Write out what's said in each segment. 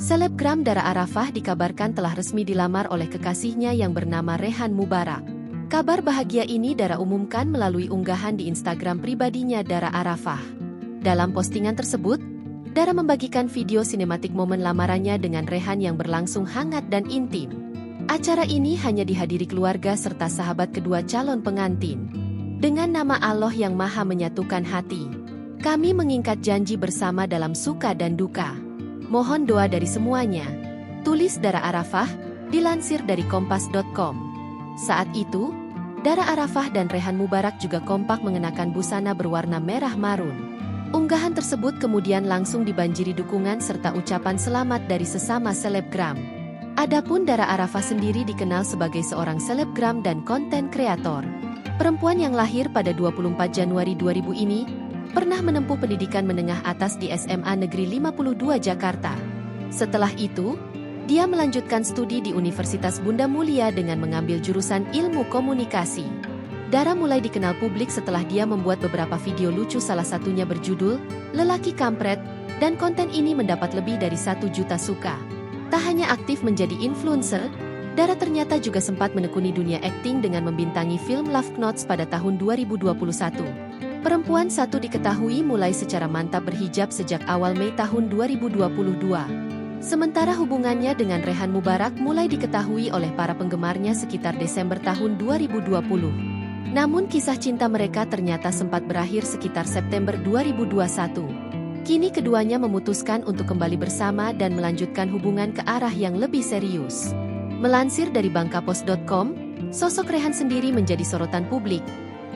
Selebgram Dara Arafah dikabarkan telah resmi dilamar oleh kekasihnya yang bernama Rehan Mubarak. Kabar bahagia ini Dara umumkan melalui unggahan di Instagram pribadinya Dara Arafah. Dalam postingan tersebut, Dara membagikan video sinematik momen lamarannya dengan Rehan yang berlangsung hangat dan intim. Acara ini hanya dihadiri keluarga serta sahabat kedua calon pengantin. Dengan nama Allah yang Maha Menyatukan Hati, kami mengikat janji bersama dalam suka dan duka. Mohon doa dari semuanya. Tulis Dara Arafah, dilansir dari kompas.com. Saat itu, Dara Arafah dan Rehan Mubarak juga kompak mengenakan busana berwarna merah marun. Unggahan tersebut kemudian langsung dibanjiri dukungan serta ucapan selamat dari sesama selebgram. Adapun Dara Arafah sendiri dikenal sebagai seorang selebgram dan konten kreator. Perempuan yang lahir pada 24 Januari 2000 ini pernah menempuh pendidikan menengah atas di SMA Negeri 52 Jakarta. Setelah itu, dia melanjutkan studi di Universitas Bunda Mulia dengan mengambil jurusan Ilmu Komunikasi. Dara mulai dikenal publik setelah dia membuat beberapa video lucu, salah satunya berjudul Lelaki Kampret, dan konten ini mendapat lebih dari 1 juta suka. Tak hanya aktif menjadi influencer, Dara ternyata juga sempat menekuni dunia akting dengan membintangi film Love Notes pada tahun 2021. Perempuan satu diketahui mulai secara mantap berhijab sejak awal Mei tahun 2022. Sementara hubungannya dengan Rehan Mubarak mulai diketahui oleh para penggemarnya sekitar Desember tahun 2020. Namun kisah cinta mereka ternyata sempat berakhir sekitar September 2021. Kini keduanya memutuskan untuk kembali bersama dan melanjutkan hubungan ke arah yang lebih serius. Melansir dari bangkapos.com, sosok Rehan sendiri menjadi sorotan publik.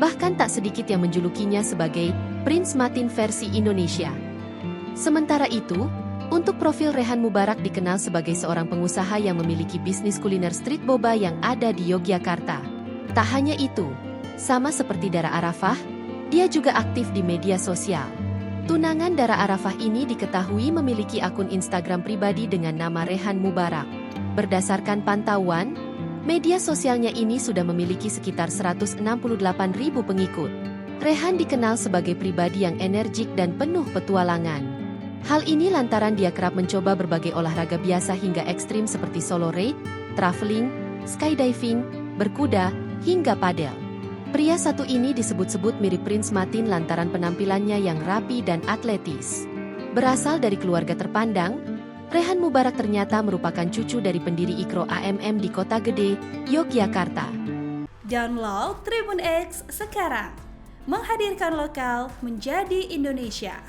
Bahkan tak sedikit yang menjulukinya sebagai Prince Martin versi Indonesia. Sementara itu, untuk profil Rehan Mubarak dikenal sebagai seorang pengusaha yang memiliki bisnis kuliner street boba yang ada di Yogyakarta. Tak hanya itu, sama seperti Dara Arafah, dia juga aktif di media sosial. Tunangan Dara Arafah ini diketahui memiliki akun Instagram pribadi dengan nama Rehan Mubarak. Berdasarkan pantauan, media sosialnya ini sudah memiliki sekitar 168.000 pengikut. Rehan dikenal sebagai pribadi yang energik dan penuh petualangan. Hal ini lantaran dia kerap mencoba berbagai olahraga biasa hingga ekstrim seperti solo ride, traveling, skydiving, berkuda, hingga padel. Pria satu ini disebut-sebut mirip Prince Martin lantaran penampilannya yang rapi dan atletis. Berasal dari keluarga terpandang, Rehan Mubarak ternyata merupakan cucu dari pendiri Ikro AMM di Kota Gede, Yogyakarta. Download Tribun X sekarang, menghadirkan lokal menjadi Indonesia.